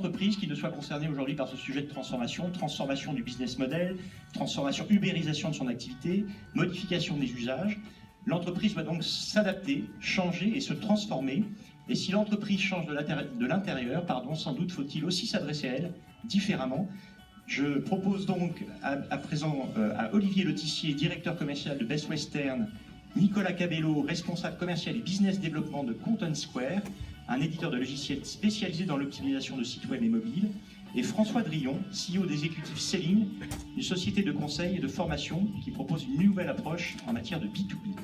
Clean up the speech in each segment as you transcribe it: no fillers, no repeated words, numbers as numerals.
entreprise qui ne soit concernée aujourd'hui par ce sujet de transformation, transformation du business model, transformation, ubérisation de son activité, modification des usages. L'entreprise doit donc s'adapter, changer et se transformer. Et si l'entreprise change de l'intérieur, sans doute faut-il aussi s'adresser à elle différemment. Je propose donc à présent à Olivier Letissier, directeur commercial de Best Western, Nicolas Cabello, responsable commercial et business développement de Content Square, un éditeur de logiciels spécialisé dans l'optimisation de sites web et mobiles, et François Drillon, CEO d'Executive Selling, une société de conseil et de formation qui propose une nouvelle approche en matière de B2B.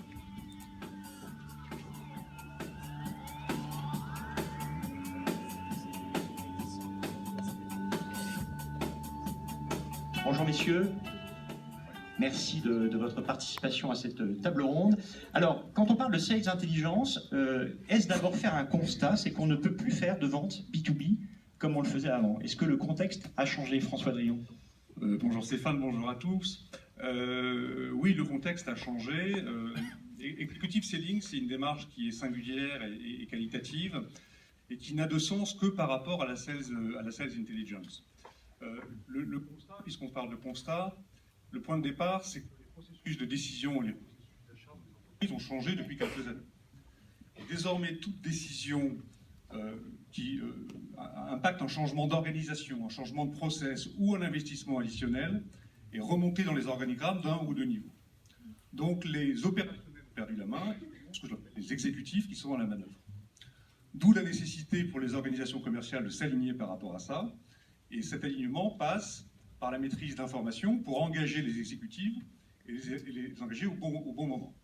Bonjour messieurs, merci de votre participation à cette table ronde. Alors, quand on parle de Sales Intelligence, est-ce d'abord faire un constat, c'est qu'on ne peut plus faire de vente B2B comme on le faisait avant? Est-ce que le contexte a changé, François Drillon? Bonjour Stéphane, bonjour à tous. Oui, le contexte a changé. Executive Selling, c'est une démarche qui est singulière et qualitative et qui n'a de sens que par rapport à la Sales Intelligence. Le constat, puisqu'on parle de constat, le point de départ, c'est que les processus de décision et les processus d'achat ont changé depuis quelques années. Et désormais, toute décision qui impacte un changement d'organisation, un changement de process ou un investissement additionnel est remontée dans les organigrammes d'un ou deux niveaux. Donc les opérationnels ont perdu la main, ce que j'appelle les exécutifs qui sont à la manœuvre. D'où la nécessité pour les organisations commerciales de s'aligner par rapport à ça. Et cet alignement passe par la maîtrise d'informations pour engager les exécutifs et les engager au bon moment.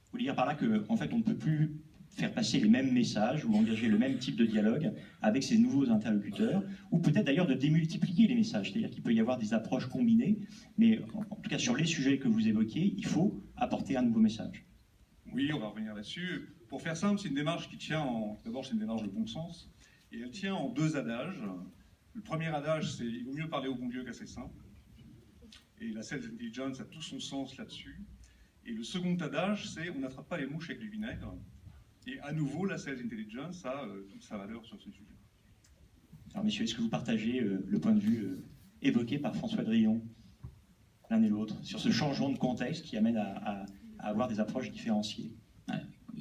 Vous voulez dire par là qu'en fait, on ne peut plus faire passer les mêmes messages ou engager le même type de dialogue avec ces nouveaux interlocuteurs, ou peut-être d'ailleurs de démultiplier les messages, c'est-à-dire qu'il peut y avoir des approches combinées, mais en tout cas sur les sujets que vous évoquez, il faut apporter un nouveau message. Oui, on va revenir là-dessus. Pour faire simple, c'est une démarche qui tient d'abord, c'est une démarche de bon sens, et elle tient en deux adages. Le premier adage, c'est « il vaut mieux parler au bon Dieu qu'à ses saints ». Et la Sales Intelligence a tout son sens là-dessus. Et le second adage, c'est « on n'attrape pas les mouches avec du vinaigre ». Et à nouveau, la Sales Intelligence a toute sa valeur sur ce sujet. Alors messieurs, est-ce que vous partagez le point de vue évoqué par François Drillon, l'un et l'autre, sur ce changement de contexte qui amène à avoir des approches différenciées?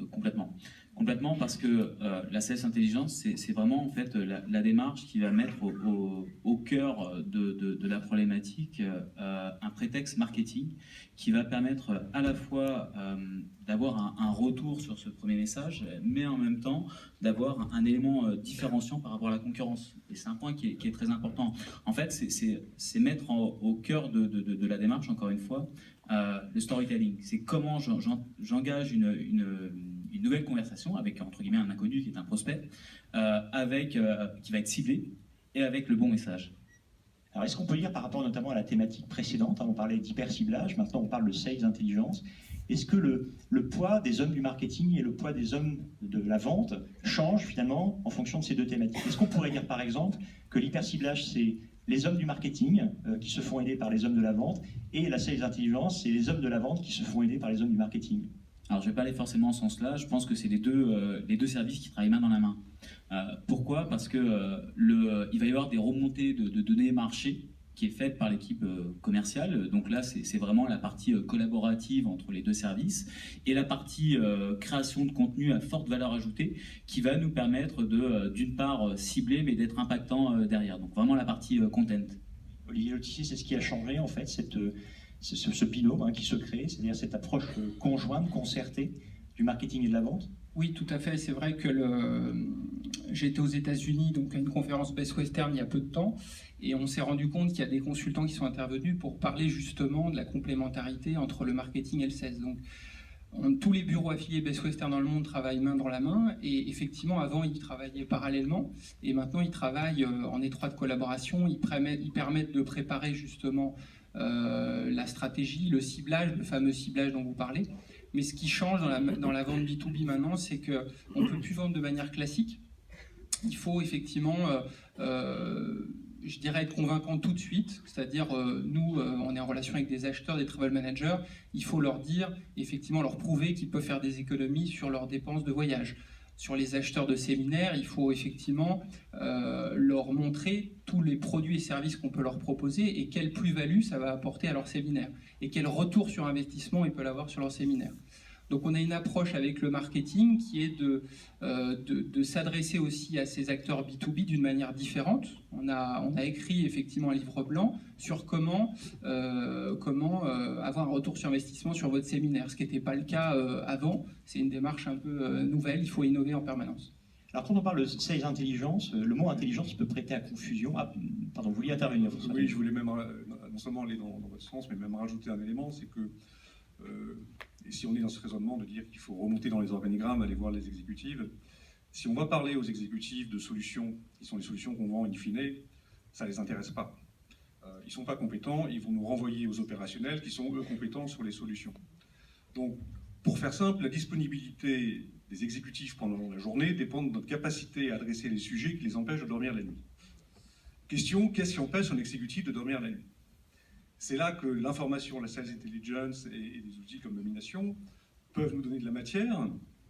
Complètement. Complètement, parce que la Sales Intelligence, c'est vraiment en fait la démarche qui va mettre au cœur de la problématique un prétexte marketing qui va permettre à la fois d'avoir un retour sur ce premier message, mais en même temps d'avoir un élément différenciant par rapport à la concurrence. Et c'est un point qui est très important. En fait, c'est mettre au cœur de la démarche, encore une fois, le storytelling. C'est comment j'engage une nouvelle conversation avec, entre guillemets, un inconnu qui est un prospect, qui va être ciblé et avec le bon message. Alors, est-ce qu'on peut dire par rapport notamment à la thématique précédente, on parlait d'hyper-ciblage, maintenant on parle de Sales Intelligence, est-ce que le poids des hommes du marketing et le poids des hommes de la vente change finalement en fonction de ces deux thématiques? Est-ce qu'on pourrait dire par exemple que l'hyper-ciblage, c'est les hommes du marketing qui se font aider par les hommes de la vente, et la Sales Intelligence, c'est les hommes de la vente qui se font aider par les hommes du marketing? Alors, je ne vais pas aller forcément en ce sens-là. Je pense que c'est les deux services qui travaillent main dans la main. Pourquoi? Parce que il va y avoir des remontées de données marché qui est faite par l'équipe commerciale. Donc là, c'est vraiment la partie collaborative entre les deux services et la partie création de contenu à forte valeur ajoutée qui va nous permettre d'une part cibler, mais d'être impactant derrière. Donc vraiment la partie content. Olivier Letissier, c'est ce qui a changé en fait, ce binôme qui se crée, c'est-à-dire cette approche conjointe, concertée du marketing et de la vente? Oui, tout à fait. C'est vrai que j'ai été aux États-Unis, donc à une conférence Best Western il y a peu de temps, et on s'est rendu compte qu'il y a des consultants qui sont intervenus pour parler justement de la complémentarité entre le marketing et le sales. Donc, tous les bureaux affiliés Best Western dans le monde travaillent main dans la main, et effectivement, avant, ils travaillaient parallèlement, et maintenant, ils travaillent en étroite collaboration. Ils permettent de préparer justement la stratégie, le ciblage, le fameux ciblage dont vous parlez. Mais ce qui change dans la vente B2B maintenant, c'est qu'on ne peut plus vendre de manière classique. Il faut effectivement, je dirais, être convaincant tout de suite. C'est-à-dire, nous, on est en relation avec des acheteurs, des travel managers. Il faut leur dire, effectivement, leur prouver qu'ils peuvent faire des économies sur leurs dépenses de voyage. Sur les acheteurs de séminaires, il faut effectivement leur montrer tous les produits et services qu'on peut leur proposer et quelle plus-value ça va apporter à leur séminaire et quel retour sur investissement ils peuvent avoir sur leur séminaire. Donc on a une approche avec le marketing qui est de s'adresser aussi à ces acteurs B2B d'une manière différente. On a écrit effectivement un livre blanc sur comment avoir un retour sur investissement sur votre séminaire, ce qui n'était pas le cas avant. C'est une démarche un peu nouvelle, il faut innover en permanence. Alors quand on parle de sales intelligence, le mot intelligence peut prêter à confusion. Ah, pardon, vous vouliez intervenir. Oui, je voulais même non seulement aller dans votre sens, mais même rajouter un élément, c'est que et si on est dans ce raisonnement de dire qu'il faut remonter dans les organigrammes, aller voir les exécutives, si on va parler aux exécutifs de solutions qui sont les solutions qu'on vend in fine, ça ne les intéresse pas. Ils ne sont pas compétents, ils vont nous renvoyer aux opérationnels qui sont eux compétents sur les solutions. Donc, pour faire simple, la disponibilité des exécutifs pendant la journée dépend de notre capacité à adresser les sujets qui les empêchent de dormir la nuit. Question, qu'est-ce qui empêche un exécutif de dormir la nuit? C'est là que l'information, la sales intelligence et des outils comme Nomination peuvent nous donner de la matière,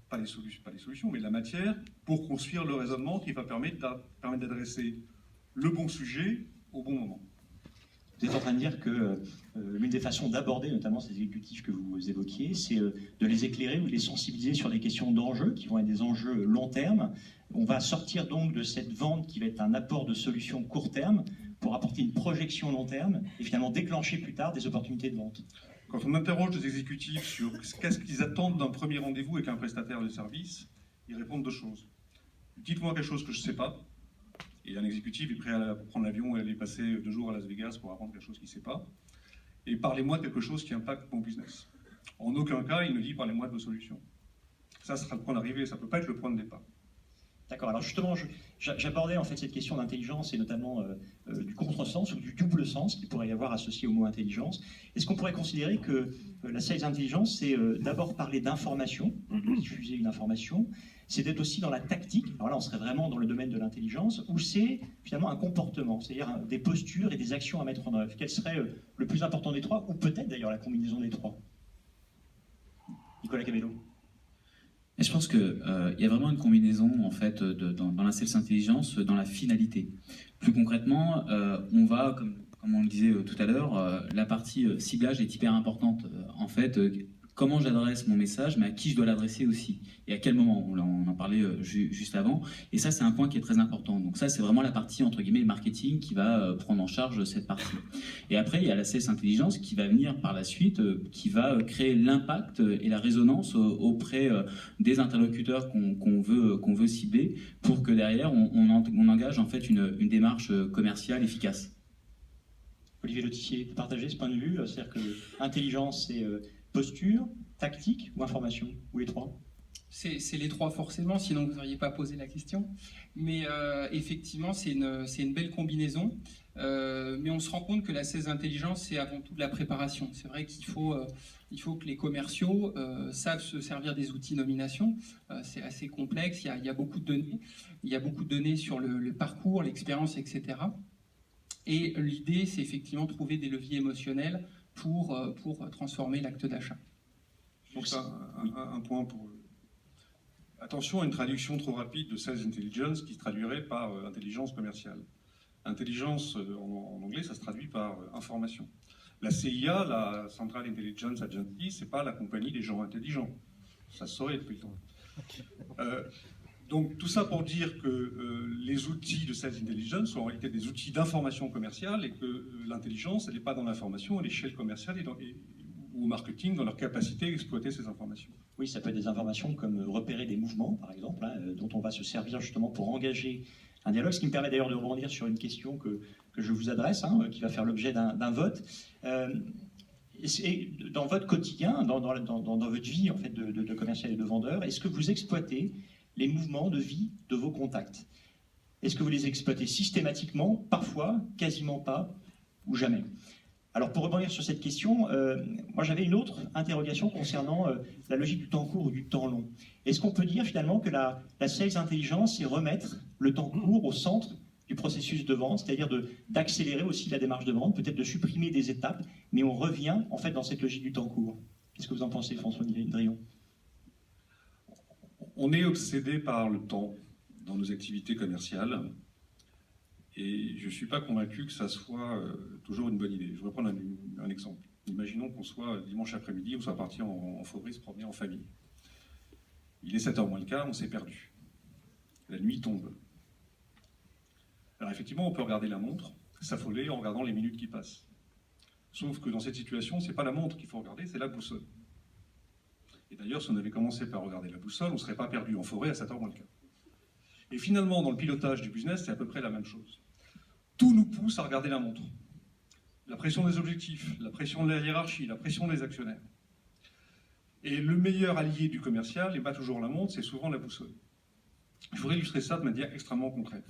pas les solutions, mais de la matière pour construire le raisonnement qui va permettre d'adresser le bon sujet au bon moment. Vous êtes en train de dire que l'une des façons d'aborder notamment ces exécutifs que vous évoquiez, c'est de les éclairer ou de les sensibiliser sur des questions d'enjeux qui vont être des enjeux long terme. On va sortir donc de cette vente qui va être un apport de solutions court terme pour apporter une projection long terme et finalement déclencher plus tard des opportunités de vente. Quand on interroge les exécutifs sur qu'est-ce qu'ils attendent d'un premier rendez-vous avec un prestataire de service, ils répondent deux choses. Dites-moi quelque chose que je ne sais pas. Et un exécutif est prêt à prendre l'avion et aller passer 2 jours à Las Vegas pour apprendre quelque chose qu'il ne sait pas. Et parlez-moi de quelque chose qui impacte mon business. En aucun cas, il ne dit parlez-moi de vos solutions. Ça sera le point d'arrivée, ça ne peut pas être le point de départ. D'accord, alors justement, j'abordais en fait cette question d'intelligence et notamment du contresens ou du double sens qu'il pourrait y avoir associé au mot intelligence. Est-ce qu'on pourrait considérer que la sales intelligence, c'est d'abord parler d'information, diffuser une information, c'est d'être aussi dans la tactique, alors là on serait vraiment dans le domaine de l'intelligence, ou c'est finalement un comportement, c'est-à-dire des postures et des actions à mettre en œuvre. Quel serait le plus important des trois, ou peut-être d'ailleurs la combinaison des trois? Nicolas Cabello. Et je pense qu'il y a vraiment une combinaison en fait, dans la sales intelligence, dans la finalité. Plus concrètement, on va, comme on le disait tout à l'heure, la partie ciblage est hyper importante. En fait, comment j'adresse mon message, mais à qui je dois l'adresser aussi, et à quel moment. On en parlait juste avant, et ça c'est un point qui est très important. Donc ça c'est vraiment la partie entre guillemets marketing qui va prendre en charge cette partie. Et après il y a la sales intelligence qui va venir par la suite, qui va créer l'impact et la résonance auprès des interlocuteurs qu'on veut cibler, pour que derrière on engage en fait une démarche commerciale efficace. Olivier Leutissier, vous partagez ce point de vue, c'est-à-dire que intelligence c'est posture, tactique ou information, ou les trois? C'est les trois forcément, sinon vous n'auriez pas posé la question. Mais effectivement, c'est une belle combinaison. Mais on se rend compte que la sales intelligence, c'est avant tout de la préparation. C'est vrai qu'il faut que les commerciaux savent se servir des outils nomination. C'est assez complexe, il y a beaucoup de données. Il y a beaucoup de données sur le parcours, l'expérience, etc. Et l'idée, c'est effectivement trouver des leviers émotionnels pour transformer l'acte d'achat. Juste un point pour... Attention à une traduction trop rapide de Sales Intelligence qui se traduirait par intelligence commerciale. Intelligence, en anglais, ça se traduit par information. La CIA, la Central Intelligence Agency, c'est pas la compagnie des gens intelligents. Ça se saurait depuis le temps. Donc tout ça pour dire que les outils de Sales Intelligence sont en réalité des outils d'information commerciale et que l'intelligence, elle n'est pas dans l'information, à l'échelle commerciale ou au marketing, dans leur capacité à exploiter ces informations. Oui, ça peut être des informations comme repérer des mouvements, par exemple, dont on va se servir justement pour engager un dialogue, ce qui me permet d'ailleurs de rebondir sur une question que je vous adresse, qui va faire l'objet d'un vote. Et dans votre quotidien, dans votre vie en fait, de commercial et de vendeur, est-ce que vous exploitez les mouvements de vie de vos contacts? Est-ce que vous les exploitez systématiquement, parfois, quasiment pas, ou jamais? Alors pour rebondir sur cette question, moi j'avais une autre interrogation concernant la logique du temps court ou du temps long. Est-ce qu'on peut dire finalement que la sales intelligence, c'est remettre le temps court au centre du processus de vente, c'est-à-dire d'accélérer aussi la démarche de vente, peut-être de supprimer des étapes, mais on revient en fait dans cette logique du temps court? Qu'est-ce que vous en pensez, François Drillon? On est obsédé par le temps dans nos activités commerciales et je ne suis pas convaincu que ça soit toujours une bonne idée. Je vais prendre un exemple. Imaginons qu'on soit dimanche après-midi, on soit parti en forêt se promener en famille. Il est 7h moins le quart, on s'est perdu. La nuit tombe. Alors effectivement, on peut regarder la montre, s'affoler en regardant les minutes qui passent. Sauf que dans cette situation, ce n'est pas la montre qu'il faut regarder, c'est la boussole. Et d'ailleurs, si on avait commencé par regarder la boussole, on ne serait pas perdu en forêt à 7h moins le quart. Et finalement, dans le pilotage du business, c'est à peu près la même chose. Tout nous pousse à regarder la montre. La pression des objectifs, la pression de la hiérarchie, la pression des actionnaires. Et le meilleur allié du commercial, et pas toujours la montre, c'est souvent la boussole. Je voudrais illustrer ça de manière extrêmement concrète.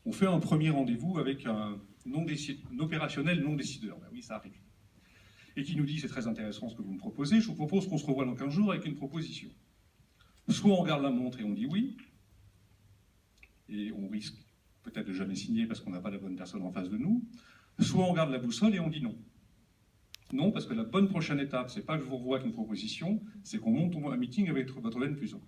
On fait un premier rendez-vous avec un opérationnel non décideur. Ben oui, ça arrive. Et qui nous dit, c'est très intéressant ce que vous me proposez, je vous propose qu'on se revoie dans 15 jours avec une proposition. Soit on regarde la montre et on dit oui, et on risque peut-être de jamais signer parce qu'on n'a pas la bonne personne en face de nous, soit on regarde la boussole et on dit non. Non, parce que la bonne prochaine étape, c'est pas que je vous revoie avec une proposition, c'est qu'on monte un meeting avec votre N+1.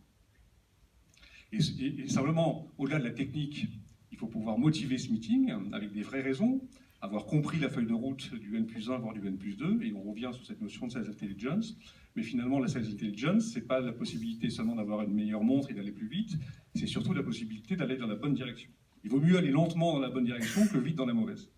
Et simplement, au-delà de la technique, il faut pouvoir motiver ce meeting avec des vraies raisons, avoir compris la feuille de route du N+1, voire du N+2, et on revient sur cette notion de sales intelligence. Mais finalement, la sales intelligence, c'est pas la possibilité seulement d'avoir une meilleure montre et d'aller plus vite, c'est surtout la possibilité d'aller dans la bonne direction. Il vaut mieux aller lentement dans la bonne direction que vite dans la mauvaise.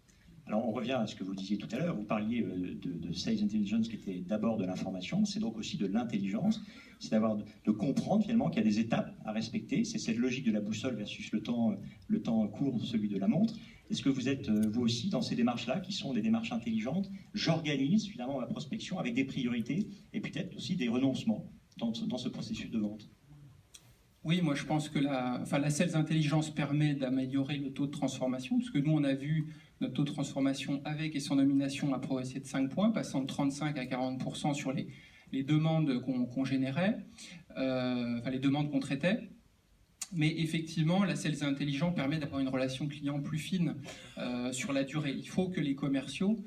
Alors on revient à ce que vous disiez tout à l'heure, vous parliez de sales intelligence qui était d'abord de l'information, c'est donc aussi de l'intelligence, c'est d'avoir de comprendre finalement qu'il y a des étapes à respecter, c'est cette logique de la boussole versus le temps court, celui de la montre. Est-ce que vous êtes vous aussi dans ces démarches-là qui sont des démarches intelligentes? J'organise finalement ma prospection avec des priorités et peut-être aussi des renoncements dans ce processus de vente. Oui, moi je pense que la sales intelligence permet d'améliorer le taux de transformation, parce que nous on a vu notre taux de transformation avec et sans nomination a progressé de 5 points, passant de 35 à 40% sur les demandes qu'on générait, les demandes qu'on traitait. Mais effectivement, la sales intelligent permet d'avoir une relation client plus fine sur la durée. Il faut que les commerciaux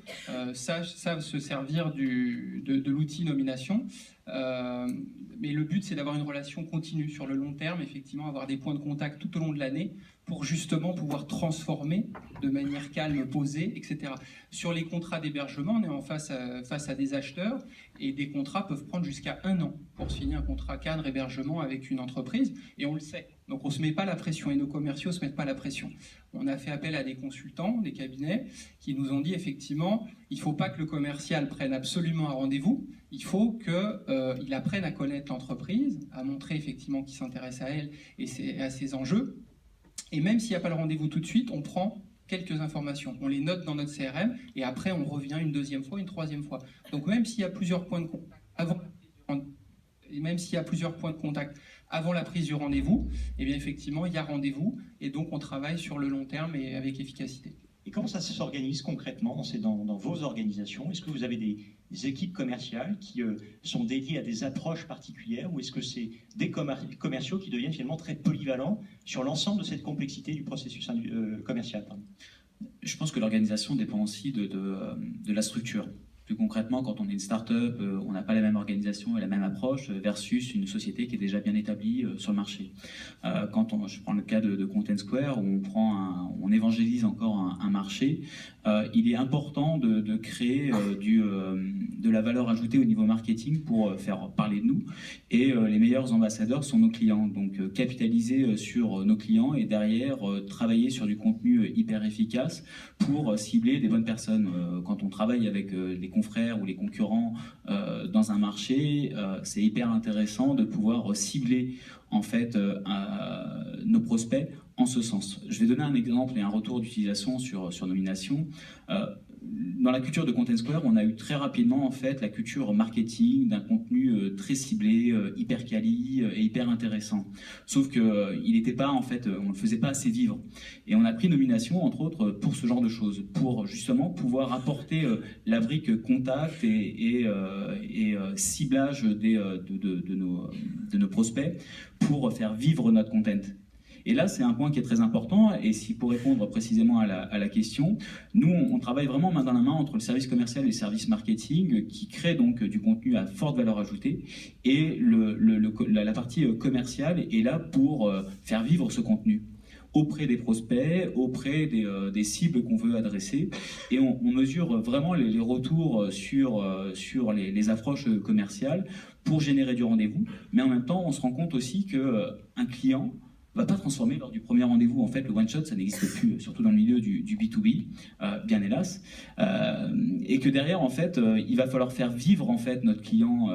savent se servir de l'outil nomination. Mais le but, c'est d'avoir une relation continue sur le long terme, effectivement, avoir des points de contact tout au long de l'année pour justement pouvoir transformer de manière calme, posée, etc. Sur les contrats d'hébergement, on est face à des acheteurs et des contrats peuvent prendre jusqu'à 1 an pour signer un contrat cadre hébergement avec une entreprise et on le sait. Donc on ne se met pas la pression et nos commerciaux ne se mettent pas la pression. On a fait appel à des consultants, des cabinets qui nous ont dit effectivement, il ne faut pas que le commercial prenne absolument un rendez-vous, il faut qu'il apprenne à connaître l'entreprise, à montrer effectivement qu'il s'intéresse à elle et à ses enjeux. Et même s'il n'y a pas le rendez-vous tout de suite, on prend quelques informations, on les note dans notre CRM et après on revient une deuxième fois, une troisième fois. Donc même s'il y a plusieurs points de contact avant la prise du rendez-vous, eh bien effectivement il y a rendez-vous et donc on travaille sur le long terme et avec efficacité. Et comment ça s'organise concrètement dans vos organisations? Est-ce que vous avez des équipes commerciales qui sont dédiées à des approches particulières ou est-ce que c'est des commerciaux qui deviennent finalement très polyvalents sur l'ensemble de cette complexité du processus commercial? Je pense que l'organisation dépend aussi de la structure. Plus concrètement, quand on est une start-up, on n'a pas la même organisation et la même approche versus une société qui est déjà bien établie sur le marché. Je prends le cas de Content Square, où on évangélise encore un marché, il est important de créer de la valeur ajoutée au niveau marketing pour faire parler de nous. Et les meilleurs ambassadeurs sont nos clients. Donc capitaliser sur nos clients et derrière travailler sur du contenu hyper efficace pour cibler des bonnes personnes. Quand on travaille avec les confrères ou les concurrents dans un marché, c'est hyper intéressant de pouvoir cibler en fait nos prospects en ce sens. Je vais donner un exemple et un retour d'utilisation sur nomination. Dans la culture de Content Square, on a eu très rapidement en fait la culture marketing d'un contenu très ciblé, hyper quali et hyper intéressant. Sauf que il n'était pas en fait, on le faisait pas assez vivre. Et on a pris nomination entre autres pour ce genre de choses, pour justement pouvoir apporter la brique contact et ciblage de nos prospects pour faire vivre notre content. Et là, c'est un point qui est très important. Et si pour répondre précisément à la question, nous, on travaille vraiment main dans la main entre le service commercial et le service marketing qui crée donc du contenu à forte valeur ajoutée. Et la partie commerciale est là pour faire vivre ce contenu auprès des prospects, auprès des cibles qu'on veut adresser. Et on mesure vraiment les retours sur les approches commerciales pour générer du rendez-vous. Mais en même temps, on se rend compte aussi qu'un client ne va pas transformer lors du premier rendez-vous. En fait, le one-shot, ça n'existe plus, surtout dans le milieu du B2B, bien hélas. Et que derrière, en fait, il va falloir faire vivre en fait, notre client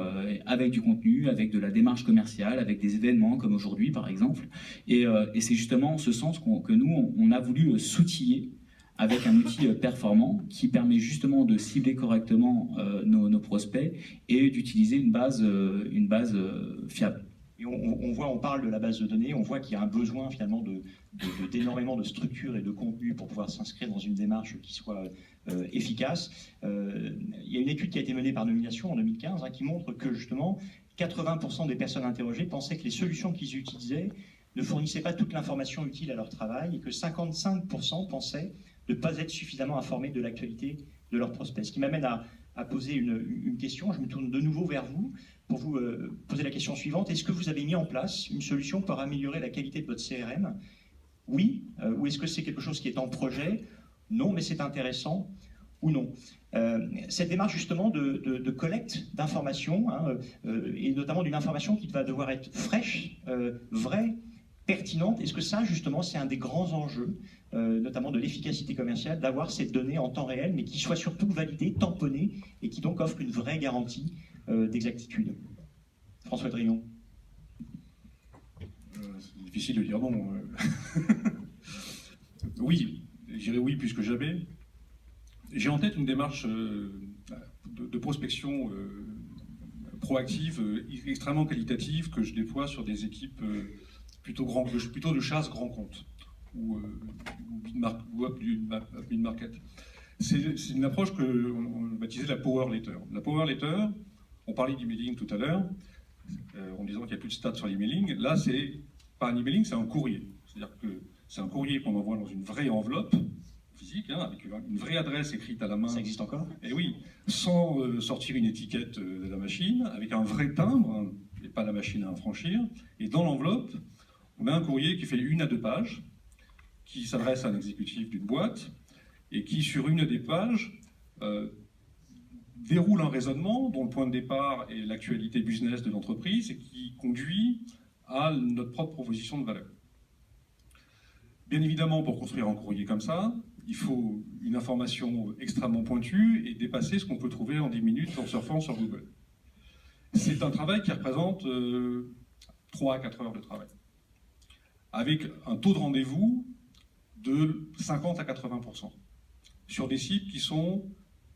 avec du contenu, avec de la démarche commerciale, avec des événements comme aujourd'hui, par exemple. Et c'est justement en ce sens que nous, on a voulu s'outiller avec un outil performant qui permet justement de cibler correctement nos prospects et d'utiliser une base fiable. Et on parle de la base de données, on voit qu'il y a un besoin finalement d'énormément de structures et de contenu pour pouvoir s'inscrire dans une démarche qui soit efficace. Il y a une étude qui a été menée par Nomination en 2015 qui montre que justement 80% des personnes interrogées pensaient que les solutions qu'ils utilisaient ne fournissaient pas toute l'information utile à leur travail et que 55% pensaient de ne pas être suffisamment informés de l'actualité de leurs prospects. Ce qui m'amène à poser une question. Je me tourne de nouveau vers vous pour vous poser la question suivante. Est-ce que vous avez mis en place une solution pour améliorer la qualité de votre CRM? Oui. Ou est-ce que c'est quelque chose qui est en projet? Non, mais c'est intéressant. Ou non. Cette démarche justement de collecte d'informations, et notamment d'une information qui va devoir être fraîche, vraie, pertinente, est-ce que ça justement c'est un des grands enjeux, notamment de l'efficacité commerciale, d'avoir ces données en temps réel, mais qui soient surtout validées, tamponnées, et qui donc offrent une vraie garantie d'exactitude? François Drillon. C'est difficile de dire non. Oui, je dirais oui plus que jamais. J'ai en tête une démarche de prospection proactive, extrêmement qualitative, que je déploie sur des équipes plutôt de chasse grand compte ou mid-market. C'est une approche qu'on a baptisée la Power Letter. La Power Letter, on parlait d'emailing tout à l'heure, en disant qu'il n'y a plus de stats sur l'emailing. Là, c'est pas un emailing, c'est un courrier. C'est-à-dire que c'est un courrier qu'on envoie dans une vraie enveloppe physique, avec une vraie adresse écrite à la main. Ça existe encore? Et oui, sans sortir une étiquette de la machine, avec un vrai timbre, et pas la machine à infranchir. Et dans l'enveloppe, on a un courrier qui fait 1 à 2 pages, qui s'adresse à un exécutif d'une boîte, et qui, sur une des pages, déroule un raisonnement dont le point de départ est l'actualité business de l'entreprise et qui conduit à notre propre proposition de valeur. Bien évidemment, pour construire un courrier comme ça, il faut une information extrêmement pointue et dépasser ce qu'on peut trouver en 10 minutes en surfant sur Google. C'est un travail qui représente 3 à 4 heures de travail, avec un taux de rendez-vous de 50 à 80%, sur des sites qui sont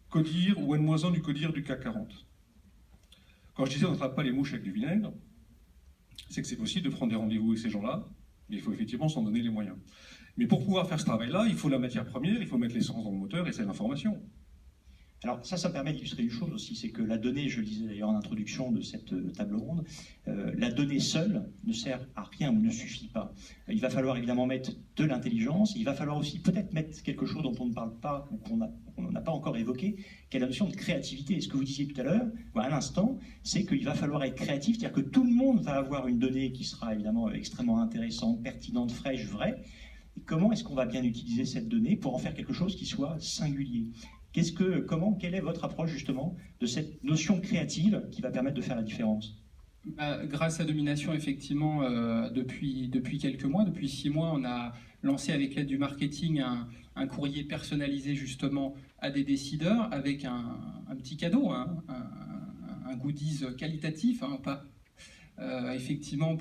CODIR ou N-1 du CODIR du CAC 40. Quand je disais on n'attrape pas les mouches avec du vinaigre, c'est que c'est possible de prendre des rendez-vous avec ces gens-là, mais il faut effectivement s'en donner les moyens. Mais pour pouvoir faire ce travail-là, il faut la matière première, il faut mettre l'essence dans le moteur et c'est l'information. Alors ça me permet d'illustrer une chose aussi, c'est que la donnée, je le disais d'ailleurs en introduction de cette table ronde, la donnée seule ne sert à rien ou ne suffit pas. Il va falloir évidemment mettre de l'intelligence, il va falloir aussi peut-être mettre quelque chose dont on ne parle pas ou qu'on n'a pas encore évoqué, qui est la notion de créativité. Et ce que vous disiez tout à l'heure, à l'instant, c'est qu'il va falloir être créatif, c'est-à-dire que tout le monde va avoir une donnée qui sera évidemment extrêmement intéressante, pertinente, fraîche, vraie. Et comment est-ce qu'on va bien utiliser cette donnée pour en faire quelque chose qui soit singulier ? Quelle est votre approche justement de cette notion créative qui va permettre de faire la différence? Grâce à Domination, effectivement, depuis quelques mois, depuis 6 mois, on a lancé avec l'aide du marketing un courrier personnalisé justement à des décideurs avec un petit cadeau, un goodies qualitatif, effectivement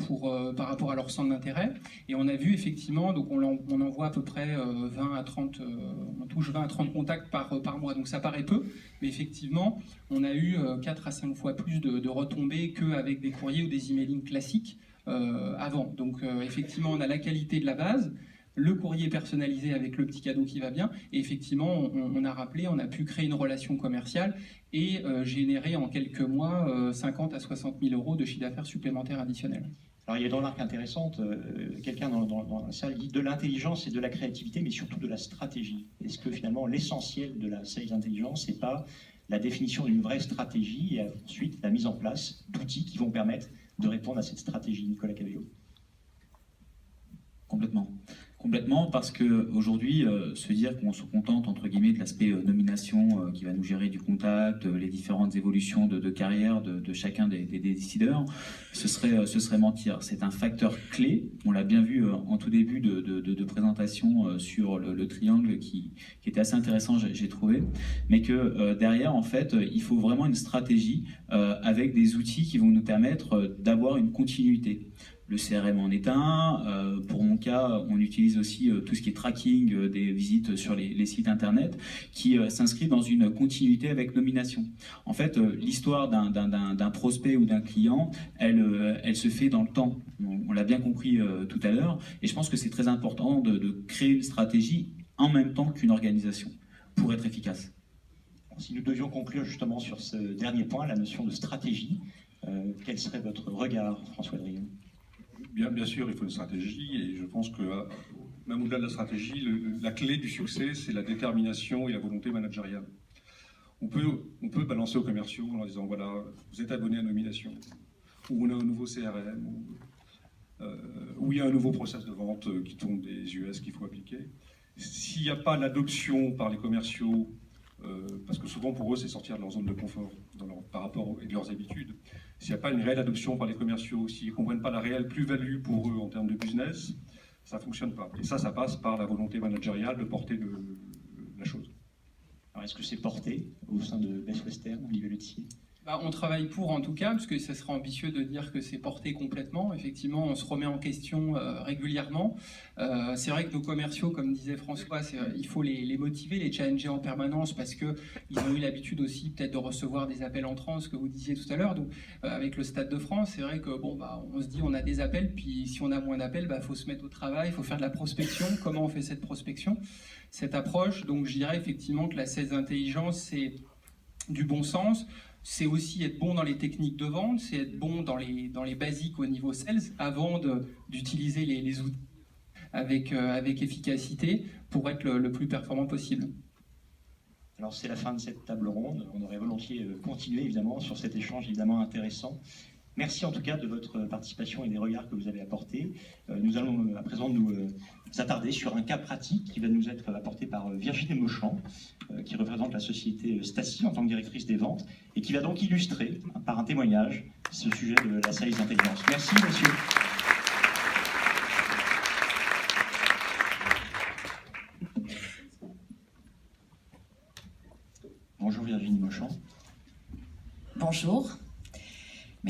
par rapport à leur centre d'intérêt. Et on a vu effectivement, donc on envoie à peu près 20 à 30, on touche 20 à 30 contacts par mois, donc ça paraît peu, mais effectivement on a eu 4 à 5 fois plus de retombées qu'avec des courriers ou des emailings classiques avant. Donc effectivement on a la qualité de la base, le courrier personnalisé avec le petit cadeau qui va bien, et effectivement on a rappelé, on a pu créer une relation commerciale et générer en quelques mois 50 à 60 000 euros de chiffre d'affaires supplémentaire additionnel. Alors il y a une remarque intéressante, quelqu'un dans la salle dit de l'intelligence et de la créativité, mais surtout de la stratégie. Est-ce que finalement l'essentiel de la sales intelligence n'est pas la définition d'une vraie stratégie et ensuite la mise en place d'outils qui vont permettre de répondre à cette stratégie, Nicolas Cabello? Complètement. Complètement, parce qu'aujourd'hui, se dire qu'on se contente, entre guillemets, de l'aspect nomination qui va nous gérer du contact, les différentes évolutions de carrière de chacun des décideurs, ce serait mentir. C'est un facteur clé, on l'a bien vu en tout début de présentation sur le triangle qui était assez intéressant, j'ai trouvé, mais que derrière, en fait, il faut vraiment une stratégie avec des outils qui vont nous permettre d'avoir une continuité. Le CRM en est un. Pour mon cas, on utilise aussi tout ce qui est tracking des visites sur les sites internet qui s'inscrit dans une continuité avec nomination. En fait, l'histoire d'un prospect ou d'un client, elle se fait dans le temps. On l'a bien compris tout à l'heure. Et je pense que c'est très important de créer une stratégie en même temps qu'une organisation pour être efficace. Si nous devions conclure justement sur ce dernier point, la notion de stratégie, quel serait votre regard, François Drillon? Bien sûr, il faut une stratégie, et je pense que même au-delà de la stratégie, la clé du succès, c'est la détermination et la volonté managériale. On peut balancer aux commerciaux en leur disant, voilà, vous êtes abonné à nomination, ou on a un nouveau CRM, ou il y a un nouveau process de vente qui tombe des US qu'il faut appliquer. S'il n'y a pas l'adoption par les commerciaux, parce que souvent pour eux c'est sortir de leur zone de confort par rapport à leurs habitudes. S'il n'y a pas une réelle adoption par les commerciaux, s'ils ne comprennent pas la réelle plus-value pour eux en termes de business, ça ne fonctionne pas. Et ça passe par la volonté managériale de porter la chose. Alors est-ce que c'est porté au sein de Best Western, Olivier Letier? On travaille pour, en tout cas, parce que ça serait ambitieux de dire que c'est porté complètement. Effectivement, on se remet en question régulièrement. C'est vrai que nos commerciaux, comme disait François, il faut les motiver, les challenger en permanence, parce qu'ils ont eu l'habitude aussi peut-être de recevoir des appels entrants, ce que vous disiez tout à l'heure. Donc, avec le Stade de France, c'est vrai que on se dit on a des appels, puis si on a moins d'appels, faut se mettre au travail, il faut faire de la prospection. Comment on fait cette prospection, cette approche? Donc, je dirais effectivement que la sales intelligence, c'est du bon sens. C'est aussi être bon dans les techniques de vente, c'est être bon dans les basiques au niveau sales avant d'utiliser les outils avec efficacité pour être le plus performant possible. Alors c'est la fin de cette table ronde. On aurait volontiers continué évidemment sur cet échange évidemment intéressant. Merci en tout cas de votre participation et des regards que vous avez apportés. Nous allons à présent nous attarder sur un cas pratique qui va nous être apporté par Virginie Mauchamp, qui représente la société Staci en tant que directrice des ventes, et qui va donc illustrer par un témoignage ce sujet de la sales intelligence. Merci monsieur. Bonjour Virginie Mauchamp. Bonjour.